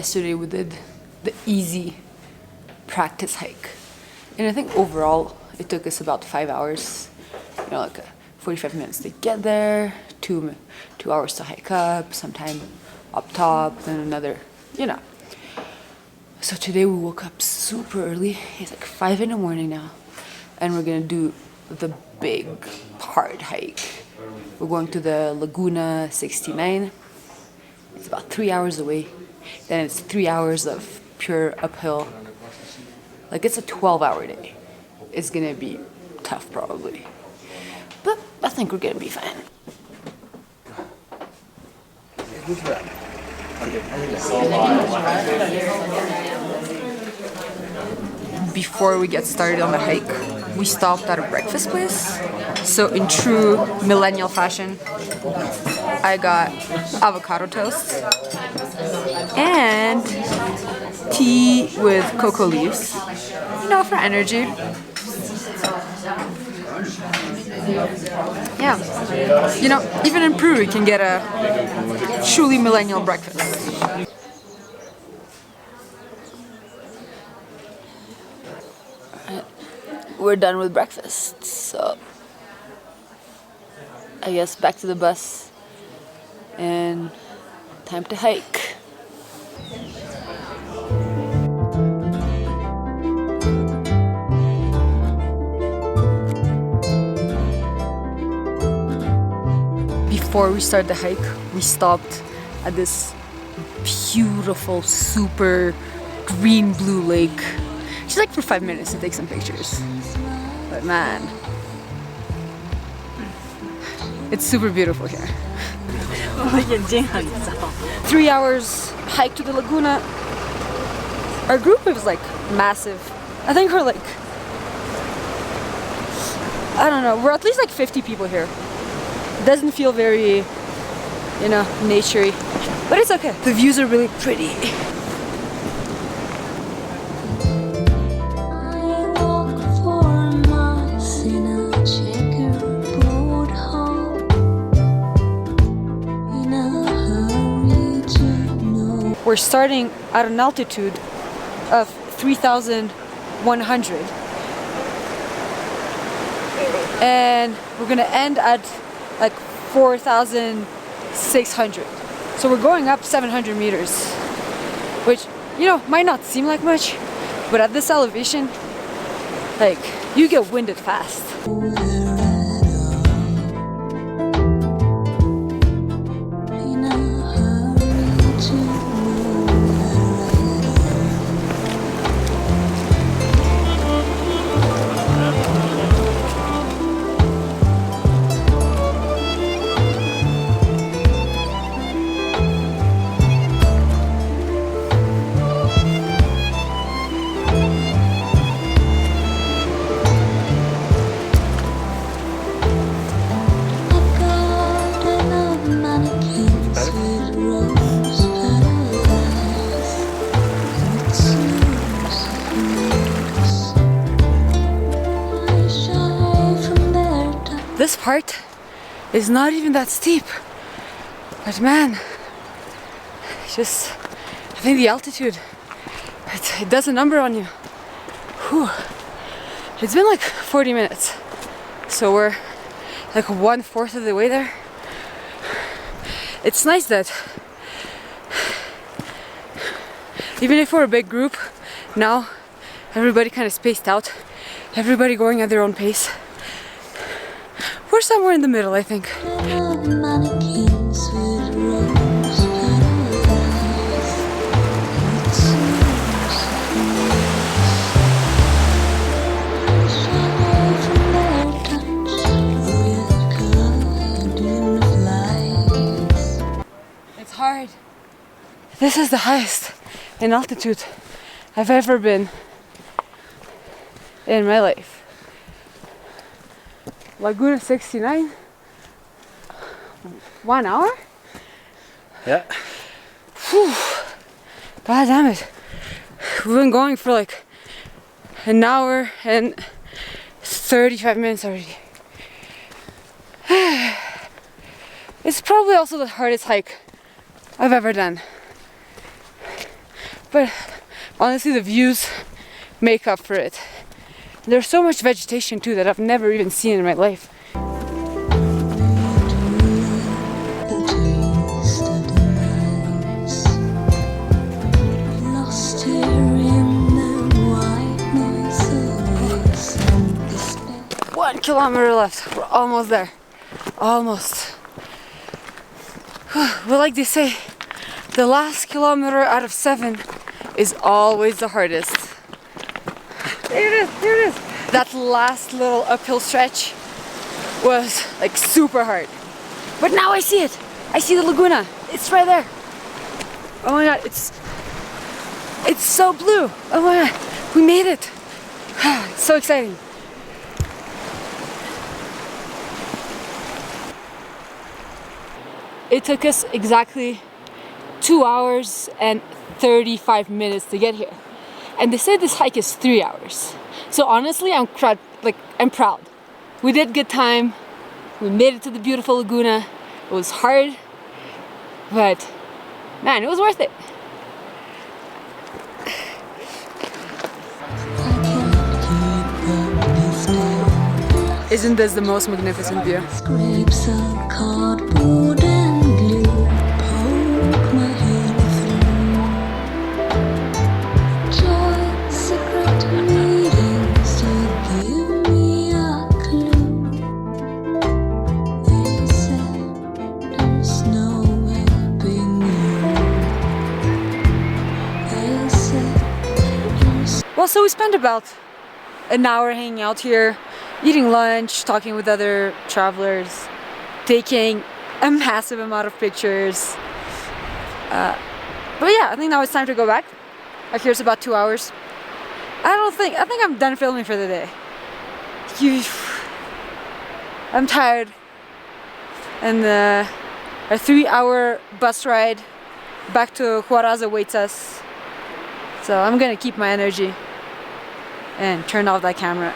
yesterday we did the easy practice hike. And I think overall it took us about 5 hours, you know, like 45 minutes to get there, 2 hours to hike up, sometime up top, then another, you know. So today we woke up super early. It's like 5 in the morning now. And we're gonna do the big hard hike. We're going to the Laguna 69. It's about 3 hours away. Then it's 3 hours of pure uphill. Like it's a 12-hour day. It's gonna be tough probably. But I think we're gonna be fine. Before we get started on the hike, we stopped at a breakfast place. So in true millennial fashion, I got avocado toast and tea with cocoa leaves, you know, for energy. Yeah, you know, even in Peru you can get a truly millennial breakfast. We're done with breakfast, so I guess back to the bus and time to hike. Before we start the hike, we stopped at this beautiful, super green-blue lake. Just like for 5 minutes to take some pictures. But man, it's super beautiful here. 3 hours hike to the Laguna. Our group was like massive. I think we're like, I don't know, we're at least like 50 people here. It doesn't feel very, you know, naturey, but it's okay. The views are really pretty. We're starting at an altitude of 3,100 and we're gonna end at like 4,600. So we're going up 700 meters, which, you know, might not seem like much, but at this elevation, like, you get winded fast. This part is not even that steep, but man, just, I think the altitude, it does a number on you. Whew. It's been like 40 minutes, so we're like 1/4 of the way there. It's nice that even if we're a big group, now everybody kind of spaced out, everybody going at their own pace. We're somewhere in the middle, I think. It's hard. This is the highest in altitude I've ever been in my life. Laguna 69, 1 hour? Yeah. Whew. God damn it. We've been going for like an hour and 35 minutes already. It's probably also the hardest hike I've ever done. but honestly the views make up for it. There's so much vegetation too that I've never even seen in my life. One kilometer left. We're almost there. Almost. Well, like they say, the last kilometer out of 7 is always the hardest. There it is, there it is. That last little uphill stretch was like super hard. But now I see it. I see the Laguna. It's right there. Oh my god, it's so blue. Oh my god, we made it. It's so exciting. It took us exactly 2 hours and 35 minutes to get here. And they say this hike is 3 hours. So honestly, I'm proud. We did good time. We made it to the beautiful Laguna. It was hard, but man, it was worth it. Isn't this the most magnificent view? Scrapes of cardboard and glue poke my head through. Joy, secret meetings to give me a clue. They said there's no helping you. They said there's... Well, so we spent about an hour hanging out here, eating lunch, talking with other travelers, taking a massive amount of pictures. But yeah, I think now it's time to go back. Here's about 2 hours. I think I'm done filming for the day. I'm tired. And a 3-hour bus ride back to Huaraz awaits us. So I'm gonna keep my energy and turn off that camera.